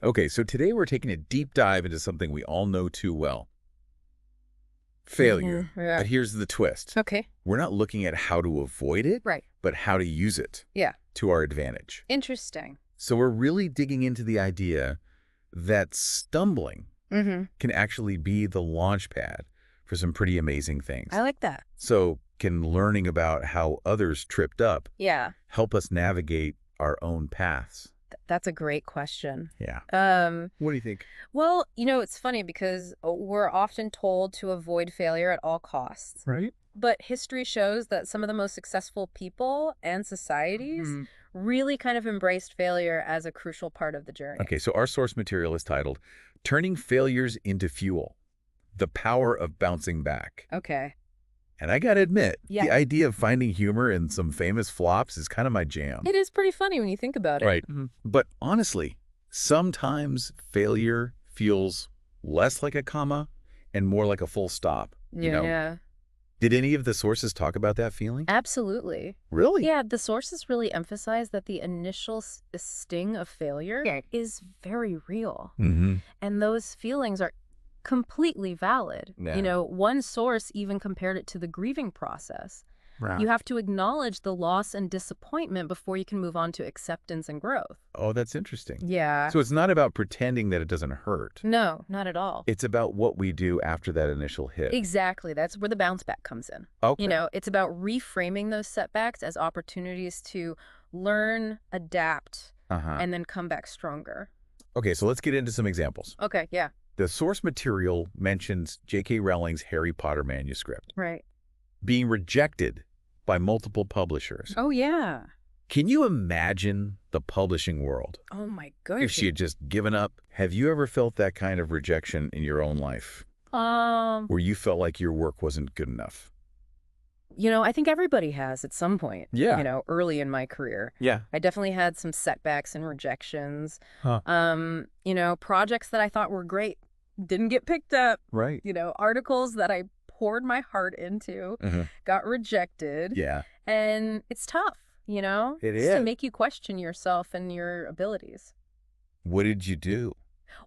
Okay, so today we're taking a deep dive into something we all know too well. Failure. Yeah. But here's the twist. Okay. We're not looking at how to avoid it, Right. but how to use it Yeah. to our advantage. Interesting. So we're really digging into the idea that stumbling Mm-hmm. can actually be the launch pad for some pretty amazing things. I like that. So can learning about how others tripped up Yeah. help us navigate our own paths? That's a great question. Yeah. Um, What do you think? well, it's funny because we're often told to avoid failure at all costs. Right? But history shows that some of the most successful people and societies really kind of embraced failure as a crucial part of the journey. Okay, so our source material is titled Turning Failures into Fuel, The Power of Bouncing Back. Okay. And I gotta admit, Yeah. the idea of finding humor in some famous flops is kind of my jam. It is pretty funny when you think about it. Right. But honestly, sometimes failure feels less like a comma and more like a full stop. Yeah. Did any of the sources talk about that feeling? Absolutely. Really? Yeah, the sources really emphasize that the initial sting of failure is very real. Mm-hmm. And those feelings are completely valid. Yeah. One source even compared it to the grieving process. Right. You have to acknowledge the loss and disappointment before you can move on to acceptance and growth. Oh, that's interesting. Yeah. So it's not about pretending that it doesn't hurt. No, not at all. It's about what we do after that initial hit. Exactly. That's where the bounce back comes in. Okay. It's about reframing those setbacks as opportunities to learn, adapt, and then come back stronger. Okay, so let's get into some examples. Okay, yeah. The source material mentions J.K. Rowling's Harry Potter manuscript Right. being rejected by multiple publishers. Oh, yeah. Can you imagine the publishing world Oh, my if goodness. she had just given up? Have you ever felt that kind of rejection in your own life where you felt like your work wasn't good enough? I think everybody has at some point. Yeah. Early in my career. Yeah. I definitely had some setbacks and rejections. Huh. Projects that I thought were great didn't get picked up. Right. Articles that I poured my heart into got rejected. Yeah. And it's tough, It It's is. to make you question yourself and your abilities. What did you do?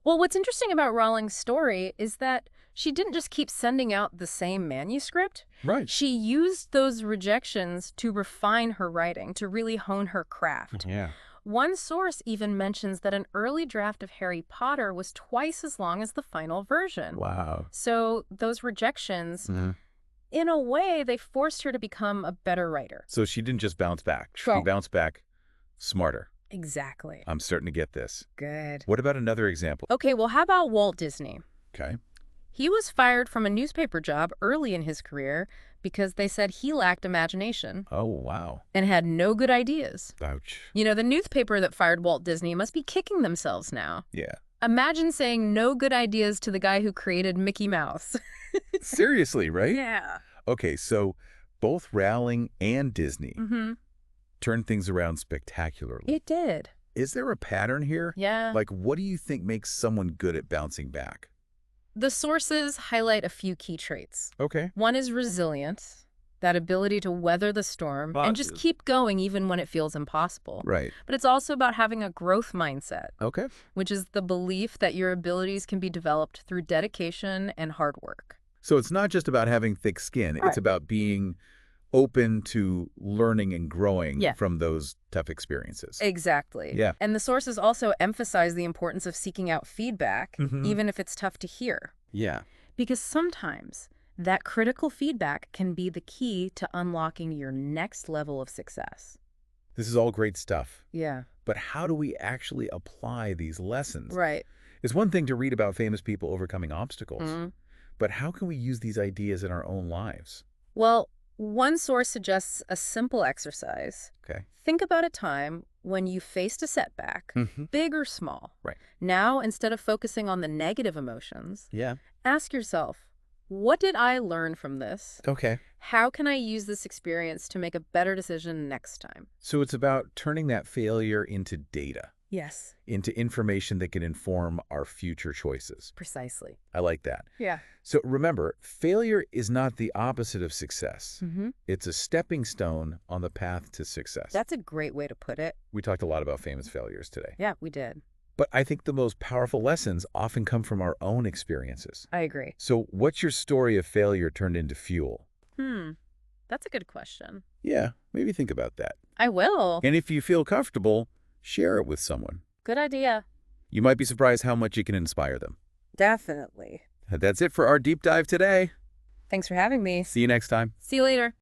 Well, what's interesting about Rowling's story is that she didn't just keep sending out the same manuscript. Right. She used those rejections to refine her writing, to really hone her craft. Yeah. One source even mentions that an early draft of Harry Potter was twice as long as the final version. Wow. So those rejections, in a way, they forced her to become a better writer. So she didn't just bounce back. She Right. bounced back smarter. Exactly. I'm starting to get this. Good. What about another example? Okay, well, how about Walt Disney? Okay. He was fired from a newspaper job early in his career because they said he lacked imagination Oh, wow. and had no good ideas. Ouch. The newspaper that fired Walt Disney must be kicking themselves now. Yeah. Imagine saying no good ideas to the guy who created Mickey Mouse. Seriously, right? Yeah. Okay, so both Rowling and Disney Mm-hmm. turned things around spectacularly. It did. Is there a pattern here? Yeah. Like, what do you think makes someone good at bouncing back? The sources highlight a few key traits. Okay. One is resilience, that ability to weather the storm and just keep going even when it feels impossible. Right. But it's also about having a growth mindset, Okay. which is the belief that your abilities can be developed through dedication and hard work. So it's not just about having thick skin. It's about being open to learning and growing Yeah. from those tough experiences. Exactly. Yeah. And the sources also emphasize the importance of seeking out feedback, even if it's tough to hear. Yeah. Because sometimes that critical feedback can be the key to unlocking your next level of success. This is all great stuff. Yeah. But how do we actually apply these lessons? Right. It's one thing to read about famous people overcoming obstacles, but how can we use these ideas in our own lives? Well, one source suggests a simple exercise. Okay. Think about a time when you faced a setback, big or small. Right. Now, instead of focusing on the negative emotions, Yeah. ask yourself, what did I learn from this? Okay. How can I use this experience to make a better decision next time? So it's about turning that failure into data, Yes, into information that can inform our future choices. precisely. I like that. Yeah. So remember, failure is not the opposite of success. It's a stepping stone on the path to success. That's a great way to put it. We talked a lot about famous failures today. Yeah, we did. But I think the most powerful lessons often come from our own experiences. I agree. So what's your story of failure turned into fuel? Hmm. That's a good question. Yeah, maybe think about that. I will. And if you feel comfortable, share it with someone. Good idea. You might be surprised how much it can inspire them. Definitely. That's it for our deep dive today. Thanks for having me. See you next time. See you later.